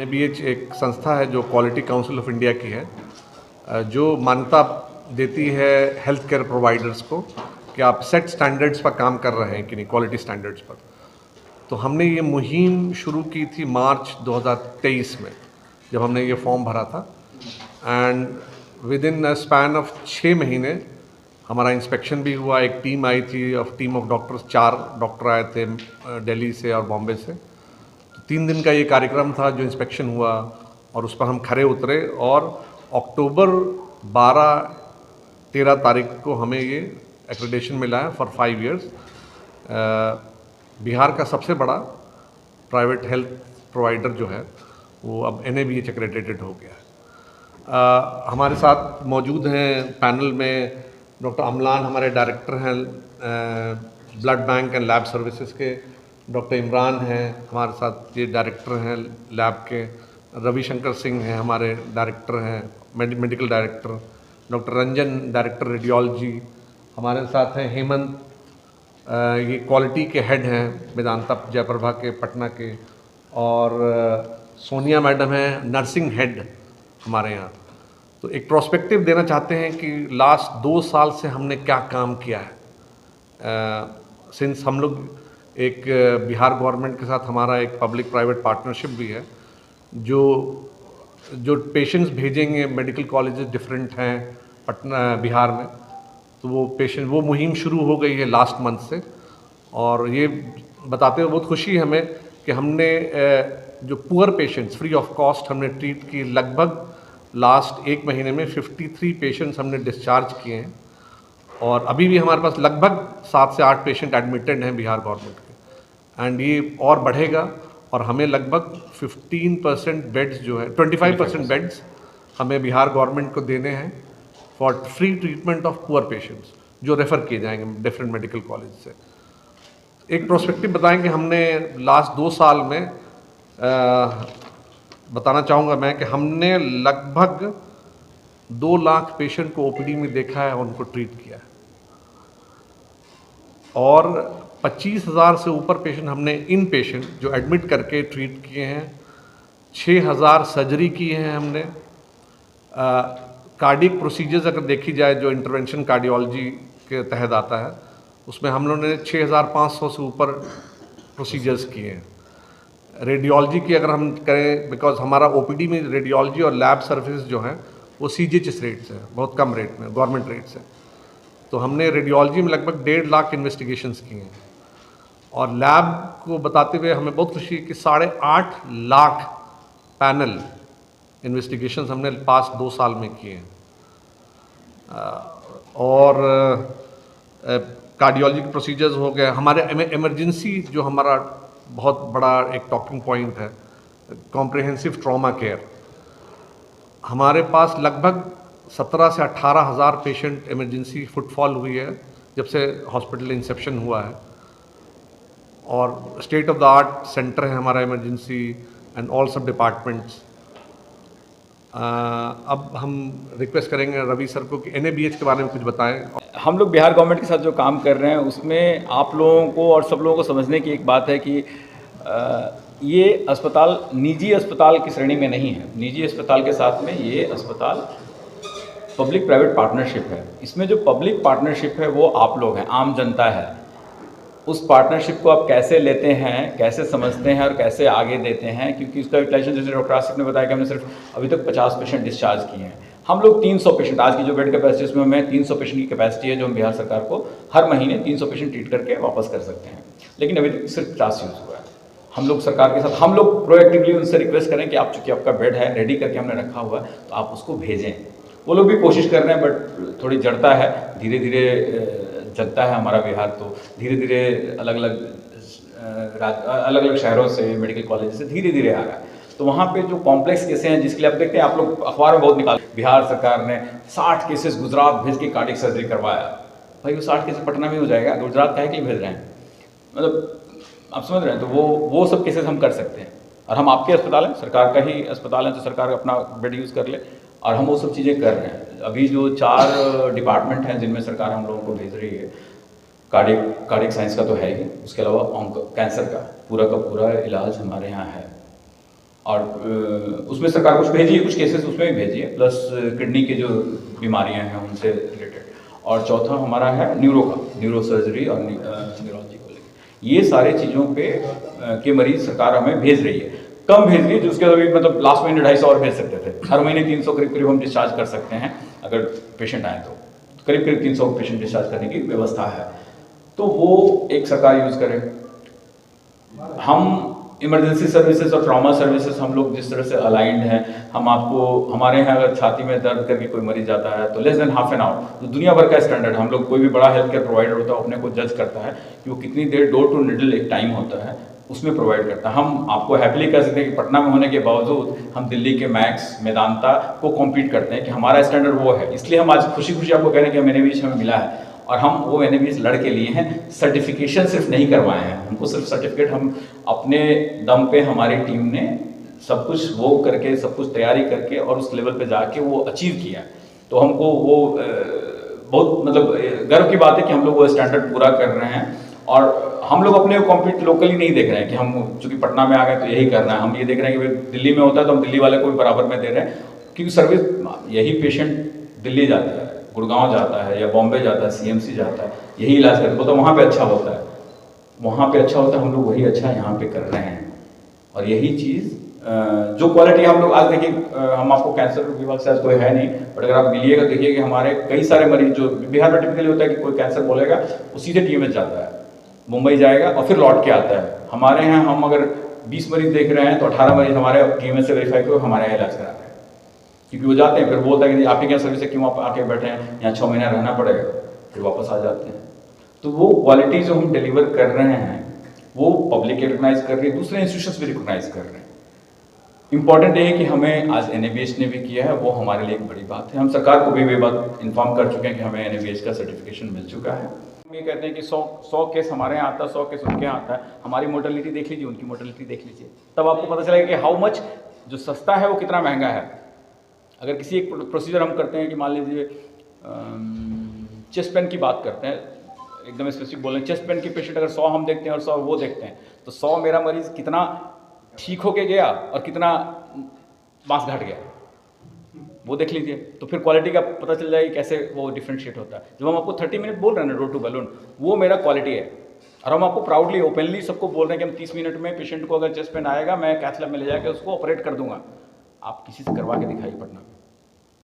NABH एक संस्था है जो क्वालिटी काउंसिल ऑफ इंडिया की है, जो मान्यता देती है हेल्थ केयर प्रोवाइडर्स को कि आप सेट स्टैंडर्ड्स पर काम कर रहे हैं कि नहीं, क्वालिटी स्टैंडर्ड्स पर। तो हमने ये मुहिम शुरू की थी मार्च 2023 में, जब हमने ये फॉर्म भरा था। And with in a span of 6 महीने हमारा इंस्पेक्शन भी हुआ। एक टीम आई थी, टीम ऑफ डॉक्टर्स, 4 डॉक्टर आए थे दिल्ली से और बॉम्बे से। तो 3 दिन का ये कार्यक्रम था जो इंस्पेक्शन हुआ, और उस पर हम खरे उतरे। और अक्टूबर 12-13 तारीख को हमें ये एक्रेडिटेशन मिला है फॉर 5 इयर्स। बिहार का सबसे बड़ा प्राइवेट हेल्थ प्रोवाइडर जो है वो अब NABH एक्रेडिटेड हो गया है। हमारे साथ मौजूद हैं पैनल में डॉक्टर अमलान, हमारे डायरेक्टर हैं blood bank and lab services के। डॉक्टर इमरान हैं हमारे साथ, ये डायरेक्टर हैं लैब के। रविशंकर सिंह हैं हमारे डायरेक्टर हैं, medical director. Doctor Ranjan, director radiology हमारे साथ हैं। हेमंत, ये क्वालिटी के हेड हैं वेदांता जयप्रभा के, पटना के। और सोनिया मैडम हैं नर्सिंग हेड हमारे यहाँ। तो एक प्रोस्पेक्टिव देना चाहते हैं कि लास्ट 2 साल से हमने क्या काम किया है। सिंस हम लोग एक बिहार गवर्नमेंट के साथ हमारा एक पब्लिक प्राइवेट पार्टनरशिप भी है, जो पेशेंट्स भेजेंगे, मेडिकल कॉलेजेस डिफरेंट हैं पटना बिहार में, तो वो मुहिम शुरू हो गई है लास्ट मंथ से। और ये बताते हुए बहुत खुशी है हमें कि हमने जो poor patients free of cost हमने ट्रीट की। लगभग लास्ट 1 महीने में 53 पेशेंट्स हमने डिस्चार्ज किए हैं, और अभी भी हमारे पास लगभग 7 से 8 पेशेंट एडमिटेड हैं बिहार गवर्नमेंट के। एंड ये और बढ़ेगा, और हमें लगभग 15% बेड्स जो है 25% बेड्स हमें बिहार गवर्नमेंट को देने हैं for free treatment of poor patients जो रेफ़र किए जाएंगे डिफरेंट मेडिकल कॉलेज से। एक प्रोस्पेक्टिव बताएंगे हमने लास्ट 2 साल में, बताना चाहूँगा मैं कि हमने लगभग 2 लाख पेशेंट को OPD में देखा है और उनको ट्रीट किया है। और 25,000 से ऊपर पेशेंट हमने इन पेशेंट जो एडमिट करके ट्रीट किए हैं। 6,000 सर्जरी की हैं हमने। कार्डियक प्रोसीजर्स अगर देखी जाए जो इंटरवेंशन कार्डियोलॉजी के तहत आता है, उसमें हम लोगों ने 6,500 से ऊपर प्रोसीजर्स किए हैं। रेडियोलॉजी की अगर हम करें, बिकॉज हमारा OPD में रेडियोलॉजी और लैब सर्विस जो हैं वो CGHS रेट से है, बहुत कम रेट में, गवर्नमेंट रेट से। तो हमने रेडियोलॉजी में लगभग 1.5 लाख इन्वेस्टिगेशंस किए हैं। और लैब को बताते हुए हमें बहुत खुशी है कि 8.5 लाख पैनल इन्वेस्टिगेशंस हमने पास्ट 2 साल में किए हैं। और कार्डियोलॉजी के प्रोसीजर्स हो गए हमारे। इमरजेंसी जो हमारा बहुत बड़ा एक टॉकिंग पॉइंट है, कॉम्प्रिहेंसिव ट्रॉमा केयर। हमारे पास लगभग 17 से 18 हज़ार पेशेंट इमरजेंसी फुटफॉल हुई है जब से हॉस्पिटल इंसेप्शन हुआ है। और state of the art centre है हमारा इमरजेंसी एंड ऑल सब डिपार्टमेंट्स। अब हम रिक्वेस्ट करेंगे रवि सर को कि NABH के बारे में कुछ बताएं। हम लोग बिहार गवर्नमेंट के साथ जो काम कर रहे हैं उसमें आप लोगों को और सब लोगों को समझने की एक बात है कि ये अस्पताल निजी अस्पताल की श्रेणी में नहीं है। निजी अस्पताल के साथ में ये अस्पताल पब्लिक प्राइवेट पार्टनरशिप है। इसमें जो पब्लिक पार्टनरशिप है वो आप लोग हैं, आम जनता है। उस पार्टनरशिप को आप कैसे लेते हैं, कैसे समझते हैं और कैसे आगे देते हैं, क्योंकि उसका यूटिलाइजेशन जैसे डॉक्टर आसिफ ने बताया कि हमने सिर्फ अभी तक 50 पेशेंट डिस्चार्ज किए हैं। हम लोग 300 पेशेंट, आज की जो बेड कैपेसिटी उसमें हमें 300 पेशेंट की कैपेसिटी है, जो हम बिहार सरकार को हर महीने 300 पेशेंट ट्रीट करके वापस कर सकते हैं। लेकिन अभी तक सिर्फ 50 यूज़ हुआ है। हम लोग सरकार के साथ हम लोग प्रोएक्टिवली उनसे रिक्वेस्ट करें कि आप, चूँकि आपका बेड है रेडी करके हमने रखा हुआ है, तो आप उसको भेजें। वो लोग भी कोशिश कर रहे हैं, बट थोड़ी जड़ता है, धीरे धीरे जगता है हमारा बिहार। तो धीरे धीरे अलग अलग शहरों से, मेडिकल कॉलेज से धीरे धीरे आ रहा है। तो वहाँ पे जो कॉम्प्लेक्स केसेस हैं, जिसके लिए आप देखते हैं, आप लोग अखबार में बहुत निकाल, बिहार सरकार ने 60 केसेस गुजरात भेज के कार्डियक सर्जरी करवाया। भाई वो 60 केसेस पटना में हो जाएगा, गुजरात काहे के लिए भेज रहे हैं? मतलब आप समझ रहे हैं। तो वो सब केसेस हम कर सकते हैं, और हम आपके अस्पताल हैं, सरकार का ही अस्पताल है, तो सरकार अपना बेड यूज़ कर ले, और हम वो सब चीज़ें कर रहे हैं। अभी जो 4 डिपार्टमेंट हैं जिनमें सरकार हम लोगों को भेज रही है, कार्डियक साइंस का तो है ही, उसके अलावा कैंसर का पूरा इलाज हमारे यहाँ है। और उसमें सरकार कुछ भेजी है, कुछ केसेस उसमें भी भेजी है, प्लस किडनी की जो बीमारियां हैं उनसे रिलेटेड। और चौथा हमारा है न्यूरो सर्जरी और न्यूरोलॉजी को लेकर। ये सारे चीज़ों पे के मरीज सरकार हमें भेज रही है, कम भेज रही है, जिसके अभी मतलब लास्ट महीने 250 और भेज सकते थे। हर महीने 300 करीब करीब हम डिस्चार्ज कर सकते हैं अगर पेशेंट आए तो करीब करीब 300 पेशेंट डिस्चार्ज करने की व्यवस्था है। तो वो एक सरकार यूज़ करे। हम इमरजेंसी सर्विसेज और ट्रॉमा सर्विसेज हम लोग जिस तरह से अलाइंड हैं, हम आपको हमारे यहाँ अगर छाती में दर्द करके कोई मरीज जाता है तो less than half an hour, तो दुनिया भर का स्टैंडर्ड हम लोग, कोई भी बड़ा हेल्थ केयर प्रोवाइडर होता है अपने को जज करता है कि वो कितनी देर डोर टू निडल एक टाइम होता है उसमें प्रोवाइड करता है। हम आपको हैप्पीली कह सकते हैं कि पटना में होने के बावजूद हम दिल्ली के मैक्स मेदांता को कॉम्पीट करते हैं कि हमारा स्टैंडर्ड वो है। इसलिए हम आज खुशी खुशी आपको कह रहे हैं कि हम NABH हमें मिला है और हम वो NABH लड़ के लिए हैं। सर्टिफिकेशन सिर्फ नहीं करवाए हैं, हमको सिर्फ सर्टिफिकेट हम अपने दम पे हमारी टीम ने सब कुछ वो करके, सब कुछ तैयारी करके और उस लेवल पे जाके वो अचीव किया। तो हमको वो बहुत मतलब गर्व की बात है कि हम लोग वो स्टैंडर्ड पूरा कर रहे हैं। और हम लोग अपने कॉम्पीट लोकली नहीं देख रहे हैं कि हम चूंकि पटना में आ गए तो यही करना है। हम ये देख रहे हैं कि दिल्ली में होता है तो हम दिल्ली वाले को भी बराबर में दे रहे हैं, क्योंकि सर्विस यही पेशेंट दिल्ली जाता है, गुड़गांव जाता है या बॉम्बे जाता है, CMC जाता है, यही इलाज करते हैं, तो वहाँ पे अच्छा होता है, वहाँ पे अच्छा होता है, हम लोग वही अच्छा यहाँ पे कर रहे हैं। और यही चीज़ जो क्वालिटी हम लोग आज देखिए, हम आपको कैंसर विभाग से आज कोई है नहीं, बट अगर आप मिलिएगा देखिए कि हमारे कई सारे मरीज जो बिहार में टिपिकली होता है कि कोई कैंसर बोलेगा वो सीधे TMH जाता है, मुंबई जाएगा और फिर लौट के आता है। हमारे यहाँ हम अगर 20 मरीज देख रहे हैं तो 18 मरीज हमारे TMH से वेरीफाई करो हमारे यहाँ इलाज करा रहे हैं, क्योंकि वो जाते हैं फिर बोलता है कि आप ही क्या सर्विस है, क्यों आप आके बैठे हैं, यहाँ 6 महीना रहना पड़ेगा, फिर वापस आ जाते हैं। तो वो क्वालिटी जो हम डिलीवर कर रहे हैं वो पब्लिक रिकॉग्नाइज कर रही है, दूसरे इंस्टीट्यूशंस भी रिकॉग्नाइज कर रहे हैं। इंपॉर्टेंट ये है कि हमें आज NABH ने भी किया है, वो हमारे लिए एक बड़ी बात है। हम सरकार को भी ये बात इन्फॉर्म कर चुके हैं कि हमें NABH का सर्टिफिकेशन मिल चुका है। हम ये कहते हैं कि 100 केस हमारे यहाँ आता है, 100 केस उनके यहाँ आता है, हमारी मोर्टेलिटी देख लीजिए, उनकी मोर्टेलिटी देख लीजिए, तब आपको पता चलेगा कि हाउ मच जो सस्ता है वो कितना महंगा है। अगर किसी एक प्रोसीजर हम करते हैं कि मान लीजिए चेस्ट पेन की बात करते हैं, एकदम स्पेसिफिक बोल रहे हैं, चेस्ट पेन की पेशेंट अगर 100 हम देखते हैं और 100 वो देखते हैं, तो 100 मेरा मरीज कितना ठीक होके गया और कितना मांस घट गया, वो देख लीजिए। तो फिर क्वालिटी का पता चल जाएगा कैसे वो डिफ्रेंशिएट होता है। जब हम आपको 30 मिनट बोल रहे हैं ना डोर टू बलून, वो मेरा क्वालिटी है। और हम आपको प्राउडली ओपनली सबको बोल रहे हैं कि हम 30 मिनट में पेशेंट को अगर चेस्ट पेन आएगा मैं कैथ लैब में ले जाकर उसको ऑपरेट कर दूंगा। आप किसी से करवा के दिखाइए पटना में।